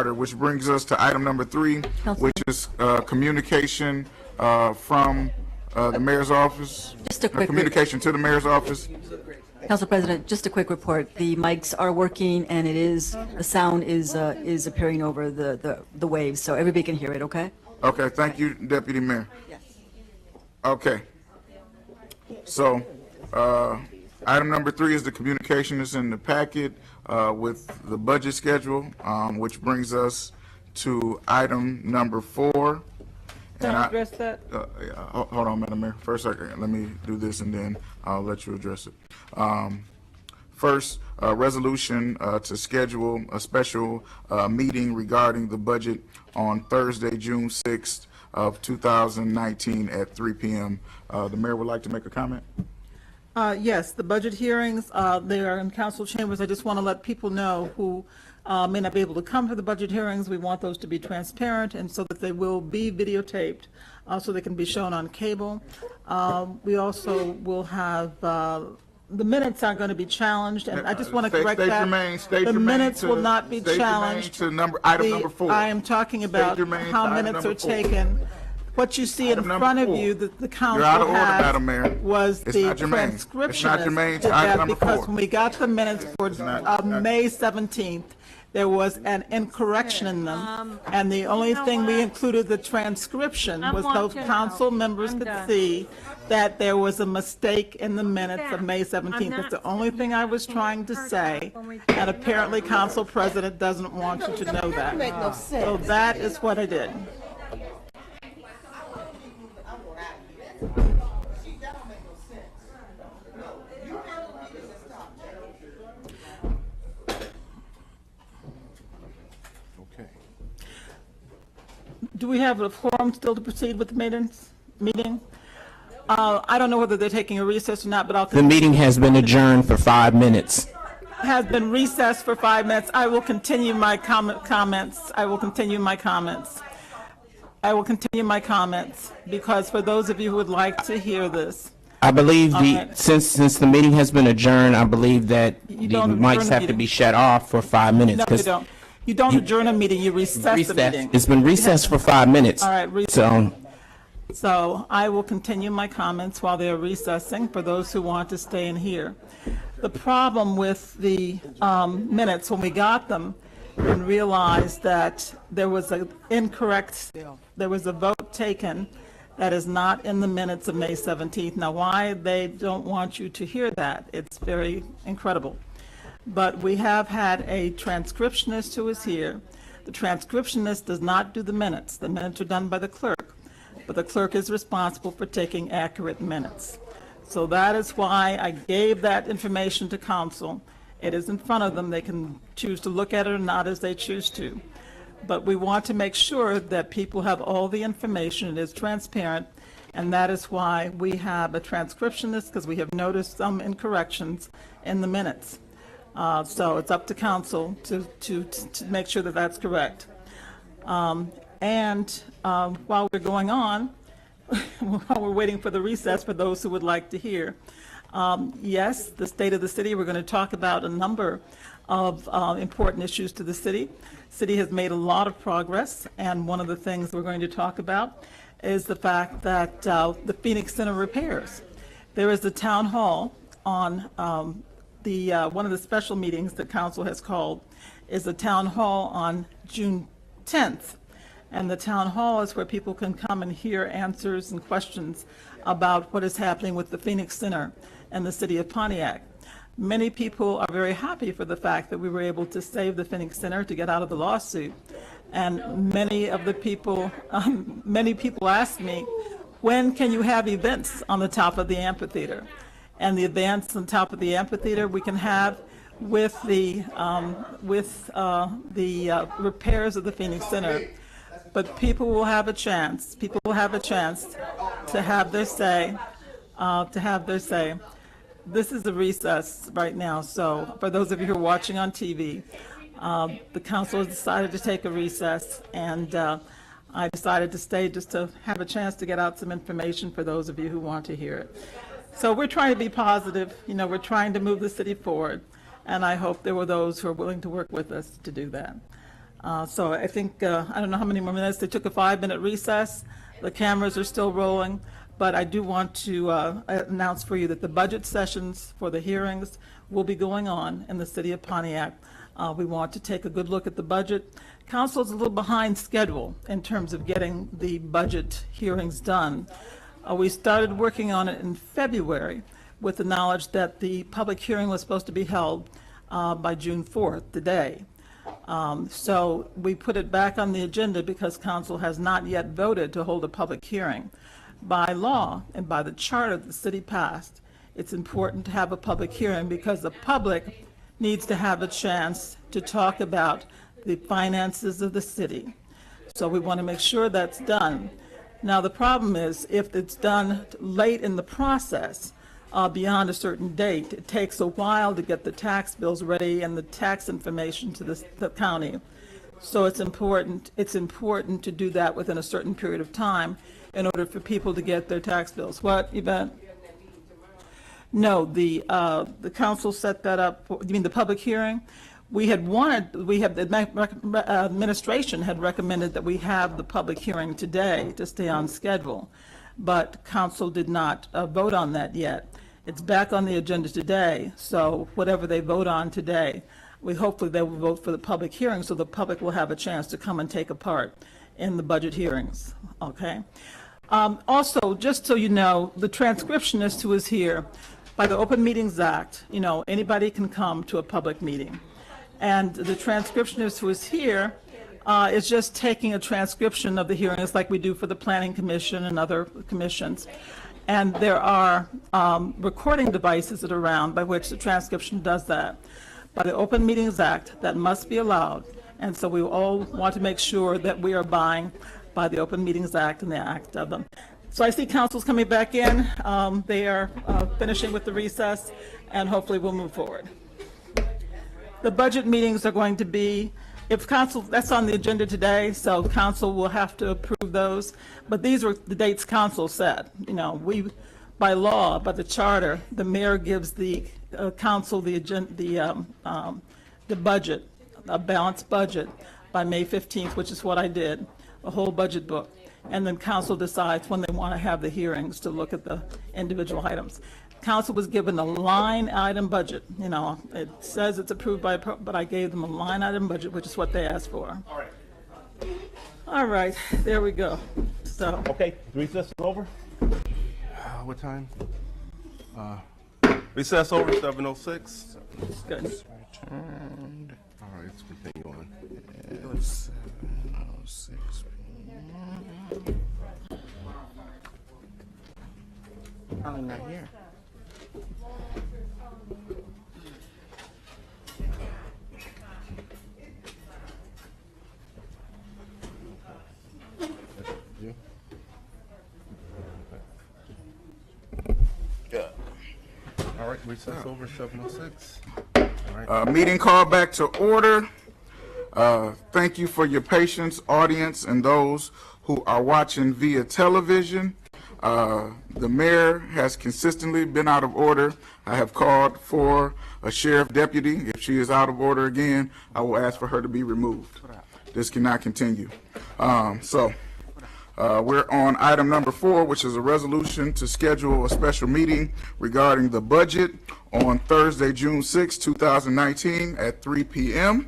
order, which brings us to item number 3, which is communication from the mayor's office. Just a quick communication to the mayor's office. Council President, just a quick report. The mics are working, and the sound is appearing over the waves, so everybody can hear it. Okay. Okay. Thank you, Deputy Mayor. Yes. Okay. So, item number 3 is the communication that's in the packet with the budget schedule, which brings us to item number 4. Can I address that? Hold on, Madam Mayor. First, let me do this, and then I'll let you address it. First, resolution to schedule a special meeting regarding the budget on Thursday, June 6th of 2019 at 3 p.m. The mayor would like to make a comment. Yes, the budget hearings, they are in council chambers. I just want to let people know who may not be able to come to the budget hearings. We want those to be transparent and so that they will be videotaped, so they can be shown on cable. We also will have, the minutes aren't going to be challenged, and I just want to correct that. The minutes will not be challenged. Item number 4. I am talking about how minutes are taken. What you see in front of you that the council had was the transcription. It's not germane to item number 4. Because when we got the minutes for May 17th, there was an incorrection in them, and the only thing we included the transcription was those council members could see that there was a mistake in the minutes of May 17th. That's the only thing I was trying to say, and apparently Council President doesn't want you to know that. So that is what I did. Do we have a forum still to proceed with the meeting? I don't know whether they're taking a recess or not, but the meeting has been adjourned for 5 minutes. Has been recessed for 5 minutes. I will continue my comments. I will continue my comments. I will continue my comments because for those of you who would like to hear this, I believe since the meeting has been adjourned, I believe that the mics have to be shut off for 5 minutes. No, you don't. You don't adjourn a meeting, you recess the meeting. It's been recessed for 5 minutes. All right, so I will continue my comments while they are recessing for those who want to stay in here. The problem with the minutes, when we got them and realized that there was a vote taken that is not in the minutes of May 17th. Now, why they don't want you to hear that, it's very incredible. But we have had a transcriptionist who is here. The transcriptionist does not do the minutes. The minutes are done by the clerk, but the clerk is responsible for taking accurate minutes. So that is why I gave that information to council. It is in front of them. They can choose to look at it or not as they choose to. But we want to make sure that people have all the information. It is transparent, and that is why we have a transcriptionist, because we have noticed some incorrections in the minutes. So it's up to council to make sure that that's correct. While we're going on, while we're waiting for the recess for those who would like to hear, yes, the state of the city, we're going to talk about a number of important issues to the city. City has made a lot of progress, and one of the things we're going to talk about is the fact that the Phoenix Center repairs. There is the town hall on one of the special meetings that council has called is the town hall on June 10th. And the town hall is where people can come and hear answers and questions about what is happening with the Phoenix Center and the city of Pontiac. Many people are very happy for the fact that we were able to save the Phoenix Center to get out of the lawsuit. And many people ask me, when can you have events on the top of the amphitheater? And the events on top of the amphitheater we can have with the repairs of the Phoenix Center. But people will have a chance. People will have a chance to have their say. This is a recess right now. So for those of you who are watching on TV, the council has decided to take a recess, and I decided to stay just to have a chance to get out some information for those of you who want to hear it. So we're trying to be positive. You know, we're trying to move the city forward, and I hope there were those who are willing to work with us to do that. So I think, I don't know how many more minutes, they took a 5-minute recess. The cameras are still rolling, but I do want to announce for you that the budget sessions for the hearings will be going on in the city of Pontiac. We want to take a good look at the budget. Council's a little behind schedule in terms of getting the budget hearings done. We started working on it in February with the knowledge that the public hearing was supposed to be held by June 4th, today. So we put it back on the agenda because council has not yet voted to hold a public hearing. By law and by the charter the city passed, it's important to have a public hearing because the public needs to have a chance to talk about the finances of the city. So we want to make sure that's done. Now, the problem is if it's done late in the process, beyond a certain date, it takes a while to get the tax bills ready and the tax information to the county. So it's important to do that within a certain period of time in order for people to get their tax bills. What, Yvette? No, the council set that up, you mean the public hearing? The administration had recommended that we have the public hearing today to stay on schedule, but council did not vote on that yet. It's back on the agenda today, so whatever they vote on today, hopefully they will vote for the public hearing so the public will have a chance to come and take a part in the budget hearings, okay? Also, just so you know, the transcriptionist who is here, by the Open Meetings Act, anybody can come to a public meeting. And the transcriptionist who is here is just taking a transcription of the hearings like we do for the Planning Commission and other commissions. And there are recording devices that are around by which the transcription does that. By the Open Meetings Act, that must be allowed. And so we all want to make sure that we are abiding by the Open Meetings Act and the act of them. So I see council's coming back in. They are finishing with the recess, and hopefully we'll move forward. The budget meetings are going to be, if council, that's on the agenda today, so council will have to approve those. But these are the dates council set. We, by law, by the charter, the mayor gives the council the budget, a balanced budget, by May 15th, which is what I did, a whole budget book. And then council decides when they want to have the hearings to look at the individual items. Council was given a line item budget. It says it's approved by, but I gave them a line item budget, which is what they asked for. All right, there we go. So. Okay, recess is over. What time? Recess over, 7:06. Good. Returned. All right, let's continue on. It was 7:06 p.m. Probably not here. You? Yeah. All right, recess over, 7:06. All right. Meeting called back to order. Thank you for your patience, audience, and those who are watching via television. The mayor has consistently been out of order. I have called for a sheriff deputy. If she is out of order again, I will ask for her to be removed. This cannot continue. We're on item number 4, which is a resolution to schedule a special meeting regarding the budget on Thursday, June 6, 2019 at 3 p.m.